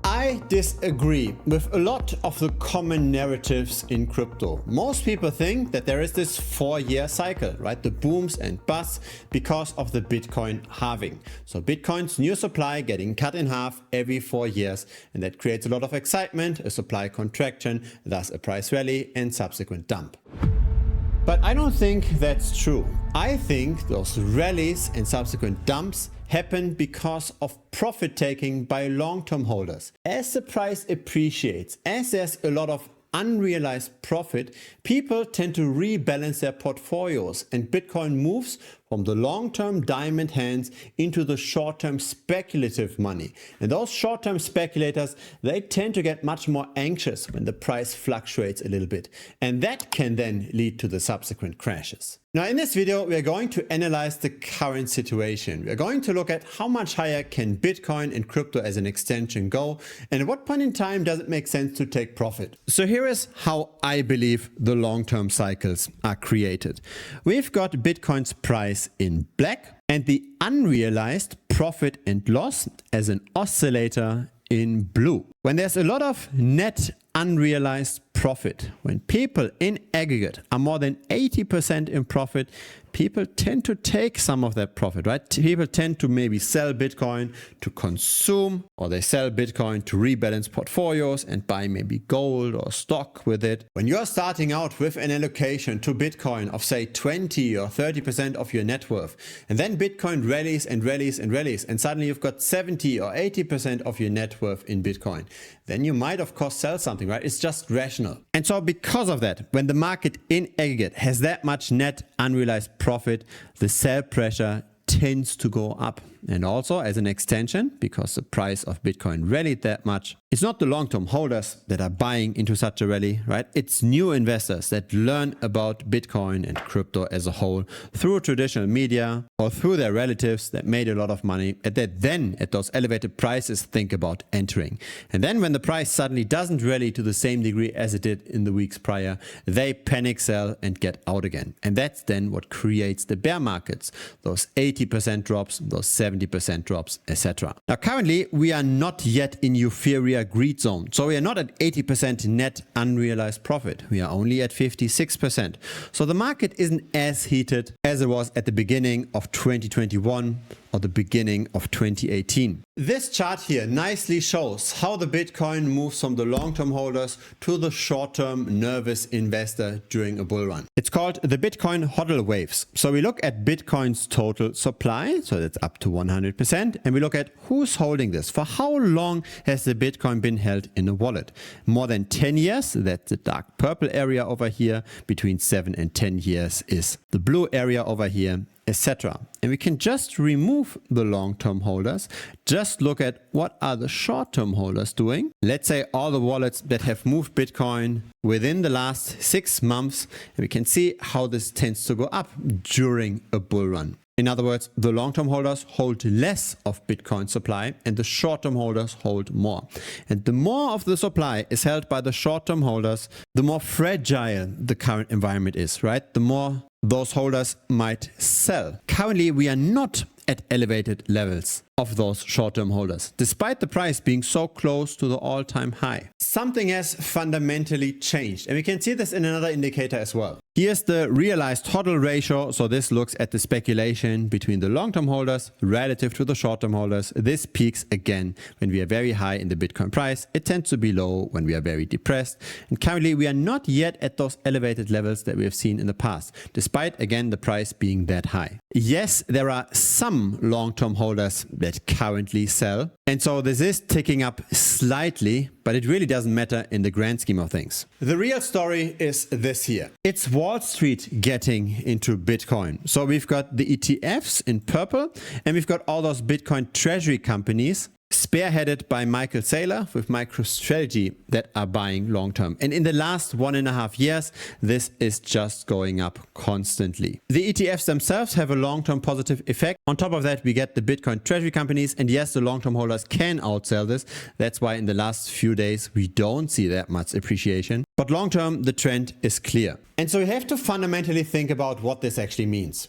I disagree with a lot of the common narratives in crypto. Most people think that there is this 4-year cycle, right? The booms and busts because of the Bitcoin halving. So Bitcoin's new supply getting cut in half every 4 years, and that creates a lot of excitement, a supply contraction, thus a price rally and subsequent dump. But I don't think that's true. I think those rallies and subsequent dumps happen because of profit taking by long-term holders. As the price appreciates, as there's a lot of unrealized profit, people tend to rebalance their portfolios, and Bitcoin moves from the long-term diamond hands into the short-term speculative money. And those short-term speculators, they tend to get much more anxious when the price fluctuates a little bit. And that can then lead to the subsequent crashes. Now in this video, we are going to analyze the current situation. We are going to look at how much higher can Bitcoin and crypto as an extension go, and at what point in time does it make sense to take profit. So here is how I believe the long-term cycles are created. We've got Bitcoin's price in black and the unrealized profit and loss as an oscillator in blue. When there's a lot of net unrealized profit, when people in aggregate are more than 80% in profit, people tend to take some of that profit, right? People tend to maybe sell Bitcoin to consume, or they sell Bitcoin to rebalance portfolios and buy maybe gold or stock with it. When you're starting out with an allocation to Bitcoin of say 20 or 30% of your net worth, and then Bitcoin rallies and rallies and rallies, and suddenly you've got 70 or 80% of your net worth in Bitcoin, then you might of course sell something, right? It's just rational. And so because of that, when the market in aggregate has that much net unrealized profit, the sell pressure tends to go up. And also as an extension, because the price of Bitcoin rallied that much, it's not the long-term holders that are buying into such a rally, right? It's new investors that learn about Bitcoin and crypto as a whole through traditional media or through their relatives that made a lot of money and that then at those elevated prices think about entering. And then when the price suddenly doesn't rally to the same degree as it did in the weeks prior, they panic sell and get out again. And that's then what creates the bear markets, those 80% drops, those 70% drops, etc. Now currently we are not yet in euphoria greed zone. So we are not at 80% net unrealized profit. We are only at 56%. So the market isn't as heated as it was at the beginning of 2021 or the beginning of 2018. This chart here nicely shows how the Bitcoin moves from the long-term holders to the short-term nervous investor during a bull run. It's called the Bitcoin hodl waves. So we look at Bitcoin's total supply, so that's up to 100%, and we look at who's holding this. For how long has the Bitcoin been held in a wallet? More than 10 years, that's the dark purple area over here. Between 7 and 10 years is the blue area over here, etc. And we can just remove the long-term holders, just look at what are the short-term holders doing. Let's say all the wallets that have moved Bitcoin within the last 6 months, and we can see how this tends to go up during a bull run. In other words, the long-term holders hold less of Bitcoin supply and the short-term holders hold more. And the more of the supply is held by the short-term holders, the more fragile the current environment is, right? The more those holders might sell. Currently, we are not at elevated levels of those short-term holders, despite the price being so close to the all-time high. Something has fundamentally changed, and we can see this in another indicator as well. Here's the realized hodl ratio. So this looks at the speculation between the long-term holders relative to the short-term holders. This peaks again when we are very high in the Bitcoin price. It tends to be low when we are very depressed. And currently we are not yet at those elevated levels that we have seen in the past, despite again the price being that high. Yes, there are some long-term holders that currently sell. And so this is ticking up slightly, but it really doesn't matter in the grand scheme of things. The real story is this here. It's Wall Street getting into Bitcoin. So we've got the ETFs in purple, and we've got all those Bitcoin treasury companies spearheaded by Michael Saylor with MicroStrategy that are buying long-term. And in the last 1.5 years, this is just going up constantly. The ETFs themselves have a long-term positive effect. On top of that, we get the Bitcoin treasury companies. And yes, the long-term holders can outsell this. That's why in the last few days, we don't see that much appreciation. But long-term, the trend is clear. And so we have to fundamentally think about what this actually means.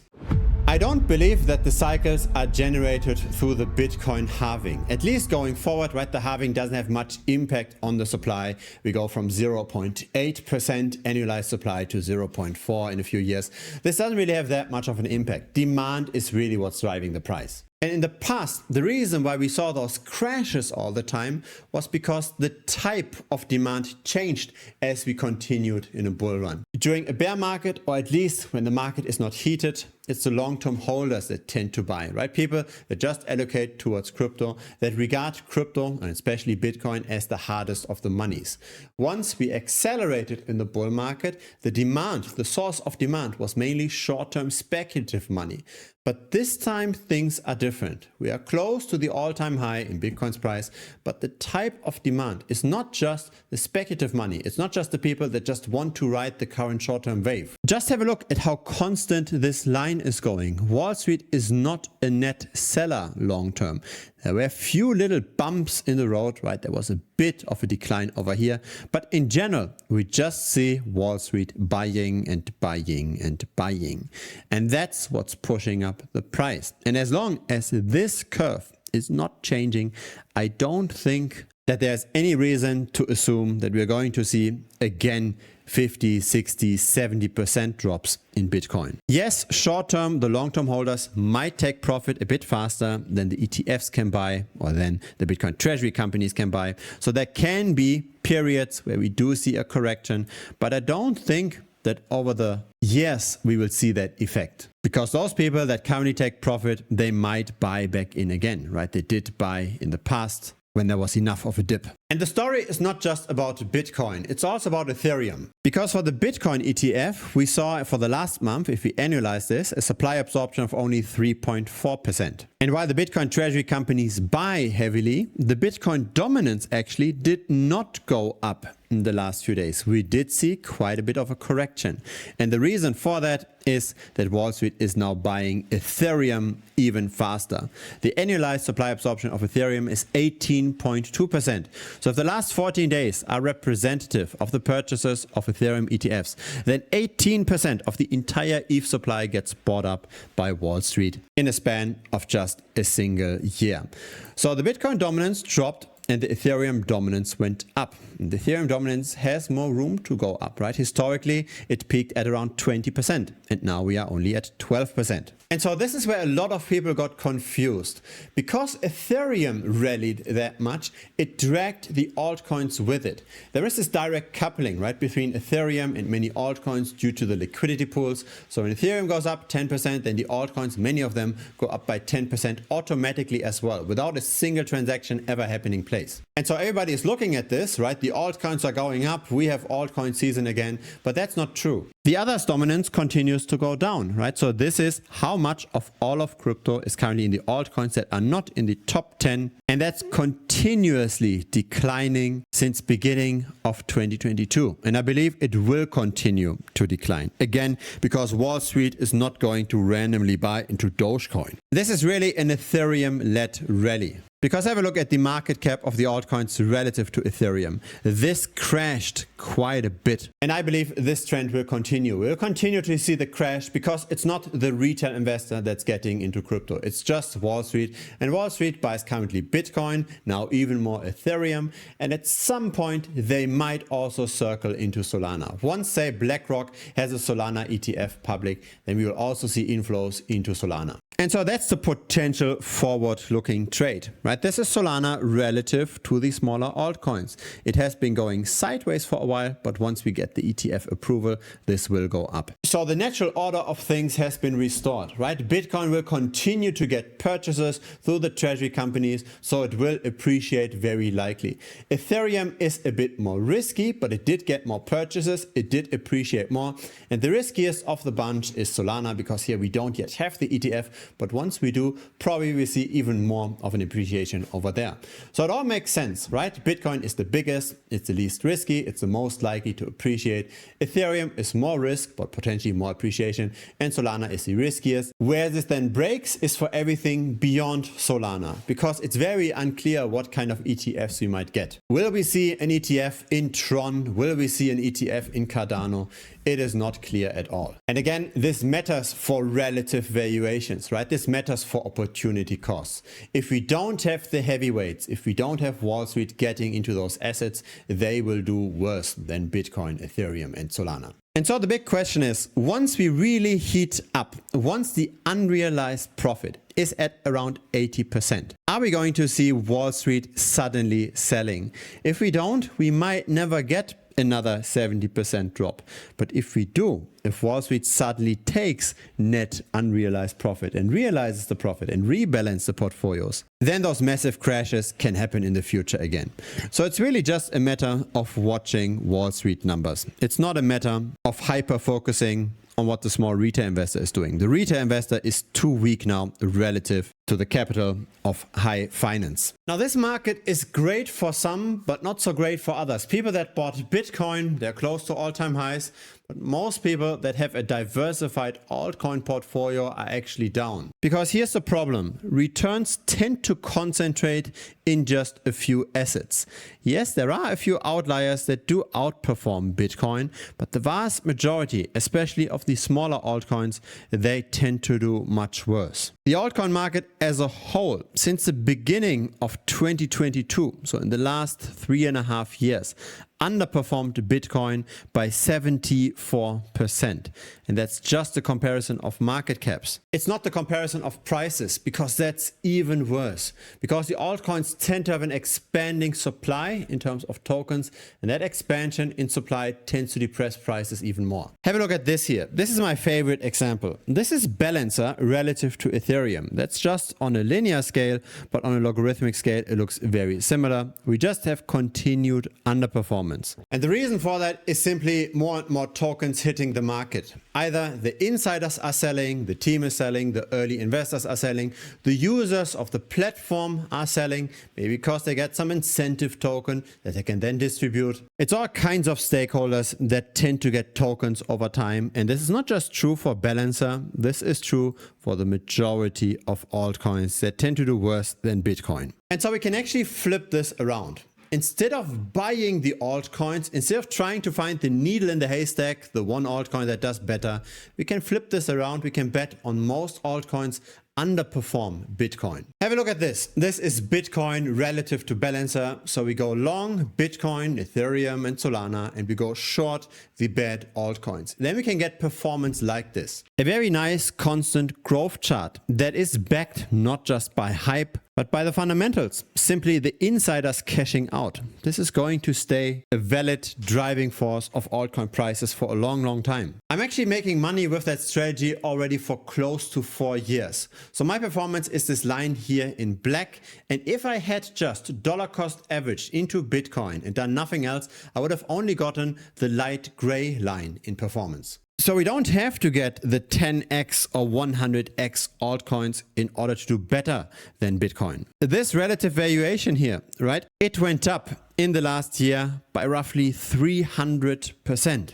I don't believe that the cycles are generated through the Bitcoin halving. At least going forward, right, the halving doesn't have much impact on the supply. We go from 0.8% annualized supply to 0.4 in a few years. This doesn't really have that much of an impact. Demand is really what's driving the price. And in the past, the reason why we saw those crashes all the time was because the type of demand changed as we continued in a bull run. During a bear market, or at least when the market is not heated, it's the long-term holders that tend to buy, right? People that just allocate towards crypto, that regard crypto, and especially Bitcoin, as the hardest of the monies. Once we accelerated in the bull market, the demand, the source of demand was mainly short-term speculative money. But this time things are different. We are close to the all-time high in Bitcoin's price, but the type of demand is not just the speculative money. It's not just the people that just want to ride the current short-term wave. Just have a look at how constant this line is going. Wall Street is not a net seller long-term. There were a few little bumps in the road, right? There was a bit of a decline over here. But in general, we just see Wall Street buying and buying and buying. And that's what's pushing up the price. And as long as this curve is not changing, I don't think that there's any reason to assume that we're going to see again 50, 60, 70% drops in Bitcoin. Yes, short term, the long-term holders might take profit a bit faster than the ETFs can buy, or than the Bitcoin treasury companies can buy. So there can be periods where we do see a correction, but I don't think that over the years we will see that effect. Because those people that currently take profit, they might buy back in again, right? They did buy in the past when there was enough of a dip. And the story is not just about Bitcoin, it's also about Ethereum. Because for the Bitcoin ETF, we saw for the last month, if we annualize this, a supply absorption of only 3.4%. And while the Bitcoin treasury companies buy heavily, the Bitcoin dominance actually did not go up in the last few days. We did see quite a bit of a correction. And the reason for that is that Wall Street is now buying Ethereum even faster. The annualized supply absorption of Ethereum is 18.2%. So if the last 14 days are representative of the purchases of Ethereum ETFs, then 18% of the entire ETH supply gets bought up by Wall Street in a span of just a single year. So the Bitcoin dominance dropped and the Ethereum dominance went up. And the Ethereum dominance has more room to go up, right? Historically, it peaked at around 20%, and now we are only at 12%. And so this is where a lot of people got confused. Because Ethereum rallied that much, it dragged the altcoins with it. There is this direct coupling, right, between Ethereum and many altcoins due to the liquidity pools. So when Ethereum goes up 10%, then the altcoins, many of them, go up by 10% automatically as well, without a single transaction ever happening place. And so everybody is looking at this, right? The altcoins are going up. We have altcoin season again, but that's not true. The others' dominance continues to go down, right? So this is how much of all of crypto is currently in the altcoins that are not in the top 10. And that's continuously declining since beginning of 2022. And I believe it will continue to decline. Again, because Wall Street is not going to randomly buy into Dogecoin. This is really an Ethereum-led rally. Because have a look at the market cap of the altcoins relative to Ethereum. This crashed quite a bit. And I believe this trend will continue. We'll continue to see the crash because it's not the retail investor that's getting into crypto. It's just Wall Street. And Wall Street buys currently Bitcoin, now even more Ethereum. And at some point, they might also circle into Solana. Once, say, BlackRock has a Solana ETF public, then we will also see inflows into Solana. And so that's the potential forward-looking trade, right? This is Solana relative to the smaller altcoins. It has been going sideways for a while, but once we get the ETF approval, this will go up. So the natural order of things has been restored, right? Bitcoin will continue to get purchases through the treasury companies, so it will appreciate very likely. Ethereum is a bit more risky, but it did get more purchases. It did appreciate more. And the riskiest of the bunch is Solana, because here we don't yet have the ETF. but once we do, probably we see even more of an appreciation over there. So it all makes sense, right? Bitcoin is the biggest, it's the least risky, it's the most likely to appreciate. Ethereum is more risk, but potentially more appreciation, and Solana is the riskiest. Where this then breaks is for everything beyond Solana, because it's very unclear what kind of ETFs we might get. Will we see an ETF in Tron? Will we see an ETF in Cardano? It is not clear at all. And again, this matters for relative valuations, right? This matters for opportunity costs. If we don't have the heavyweights, if we don't have Wall Street getting into those assets, they will do worse than Bitcoin, Ethereum, and Solana. And so the big question is, once we really heat up, once the unrealized profit is at around 80%, are we going to see Wall Street suddenly selling? If we don't, we might never get another 70% drop. But if we do, if Wall Street suddenly takes net unrealized profit and realizes the profit and rebalance the portfolios, then those massive crashes can happen in the future again. So it's really just a matter of watching Wall Street numbers. It's not a matter of hyper focusing on what the small retail investor is doing. The retail investor is too weak now relative to the capital of high finance. Now this market is great for some, but not so great for others. People that bought Bitcoin, they're close to all-time highs, but most people that have a diversified altcoin portfolio are actually down. Because here's the problem, returns tend to concentrate in just a few assets. Yes, there are a few outliers that do outperform Bitcoin, but the vast majority, especially of the smaller altcoins, they tend to do much worse. The altcoin market as a whole, since the beginning of 2022, so in the last 3.5 years, underperformed Bitcoin by 74%. And that's just the comparison of market caps. It's not the comparison of prices, because that's even worse. Because the altcoins tend to have an expanding supply in terms of tokens, and that expansion in supply tends to depress prices even more. Have a look at this here. This is my favorite example. This is Balancer relative to Ethereum. That's just on a linear scale, but on a logarithmic scale, it looks very similar. We just have continued underperformance. And the reason for that is simply more and more tokens hitting the market. Either the insiders are selling, the team is selling, the early investors are selling, the users of the platform are selling, maybe because they get some incentive token that they can then distribute. It's all kinds of stakeholders that tend to get tokens over time. And this is not just true for Balancer, this is true for the majority of altcoins that tend to do worse than Bitcoin. And so we can actually flip this around. Instead of buying the altcoins, instead of trying to find the needle in the haystack, the one altcoin that does better, we can flip this around. We can bet on most altcoins underperform Bitcoin. Have a look at this. This is Bitcoin relative to Balancer. So we go long Bitcoin, Ethereum, and Solana, and we go short the bad altcoins. Then we can get performance like this. A very nice constant growth chart that is backed not just by hype, but by the fundamentals, simply the insiders cashing out. This is going to stay a valid driving force of altcoin prices for a long, long time. I'm actually making money with that strategy already for close to 4 years. So my performance is this line here in black. And if I had just dollar cost averaged into Bitcoin and done nothing else, I would have only gotten the light gray line in performance. So we don't have to get the 10x or 100x altcoins in order to do better than Bitcoin. This relative valuation here, right? It went up in the last year by roughly 300%.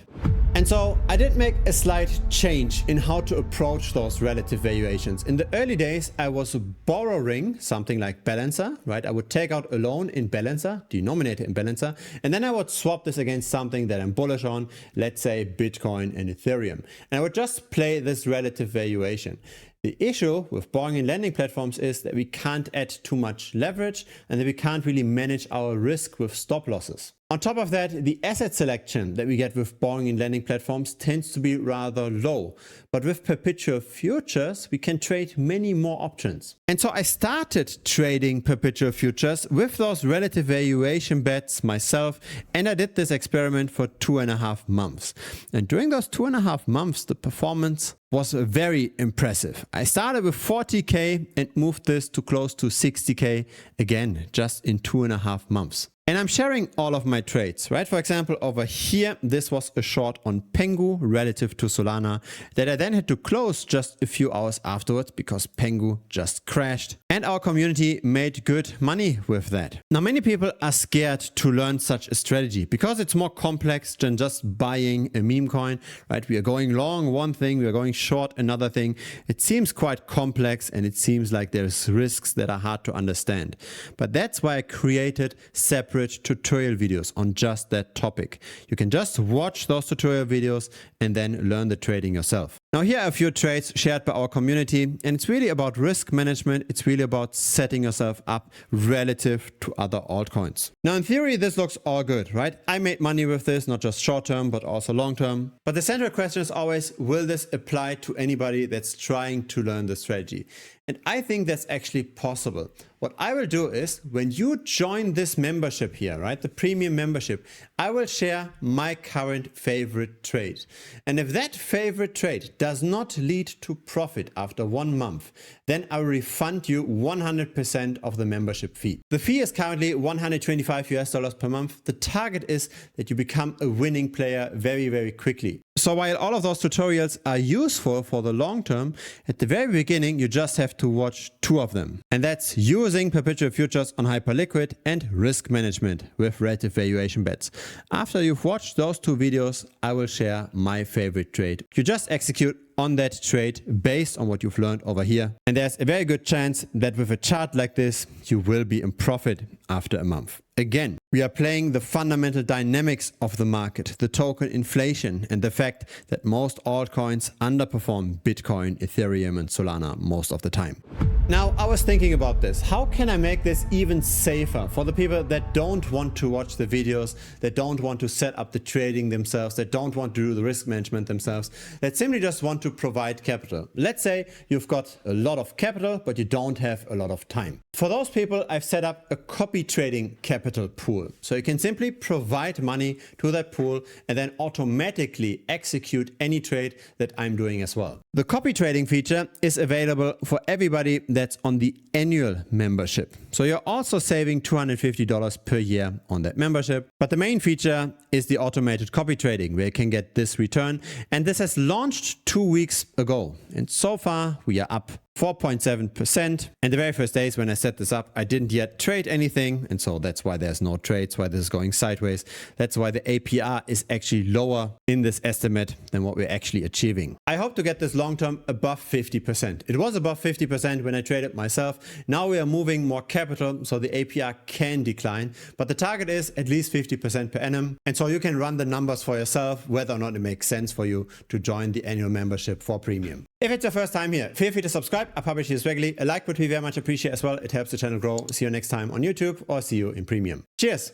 And so I did make a slight change in how to approach those relative valuations. In the early days, I was borrowing something like Balancer, right? I would take out a loan in Balancer, denominate it in Balancer, and then I would swap this against something that I'm bullish on, let's say Bitcoin and Ethereum. And I would just play this relative valuation. The issue with borrowing and lending platforms is that we can't add too much leverage and that we can't really manage our risk with stop losses. On top of that, the asset selection that we get with borrowing and lending platforms tends to be rather low. But with perpetual futures, we can trade many more options. And so I started trading perpetual futures with those relative valuation bets myself, and I did this experiment for 2.5 months. And during those 2.5 months, the performance was very impressive. I started with 40K and moved this to close to 60K again, just in 2.5 months. And I'm sharing all of my trades, right? For example, over here, this was a short on Pengu relative to Solana that I then had to close just a few hours afterwards because Pengu just crashed. And our community made good money with that. Now, many people are scared to learn such a strategy because it's more complex than just buying a meme coin, right? We are going long one thing, we are going short another thing. It seems quite complex and it seems like there's risks that are hard to understand. But that's why I created separate tutorial videos on just that topic. You can just watch those tutorial videos and then learn the trading yourself. Now here are a few trades shared by our community, and it's really about risk management. It's really about setting yourself up relative to other altcoins. Now in theory, this looks all good, right? I made money with this, not just short term, but also long term. But the central question is always, will this apply to anybody that's trying to learn the strategy? And I think that's actually possible. What I will do is when you join this membership here, right, the premium membership, I will share my current favorite trade. And if that favorite trade does not lead to profit after 1 month, then I will refund you 100% of the membership fee. The fee is currently $125 per month. The target is that you become a winning player very, very quickly. So while all of those tutorials are useful for the long term, at the very beginning, you just have to watch 2 of them. And that's using perpetual futures on Hyperliquid and risk management with relative valuation bets. After you've watched those 2 videos, I will share my favorite trade. You just execute on that trade based on what you've learned over here. And there's a very good chance that with a chart like this, you will be in profit after a month. Again, we are playing the fundamental dynamics of the market, the token inflation, and the fact that most altcoins underperform Bitcoin, Ethereum, and Solana most of the time. Now, I was thinking about this. How can I make this even safer for the people that don't want to watch the videos, that don't want to set up the trading themselves, that don't want to do the risk management themselves, that simply just want to provide capital? Let's say you've got a lot of capital, but you don't have a lot of time. For those people, I've set up a copy trading capital pool. So you can simply provide money to that pool and then automatically execute any trade that I'm doing as well. The copy trading feature is available for everybody that's on the annual membership. So you're also saving $250 per year on that membership. But the main feature is the automated copy trading where you can get this return. And this has launched 2 weeks ago. And so far we are up 4.7%. And the very first days when I set this up, I didn't yet trade anything. And so that's why there's no trades, why this is going sideways. That's why the APR is actually lower in this estimate than what we're actually achieving. I hope to get this long term above 50%. It was above 50% when I traded myself. Now we are moving more capital, so the APR can decline. But the target is at least 50% per annum. And so you can run the numbers for yourself, whether or not it makes sense for you to join the annual membership for premium. If it's your first time here, feel free to subscribe. I publish this regularly. A like would be very much appreciated as well. It helps the channel grow. See you next time on YouTube or see you in premium. Cheers.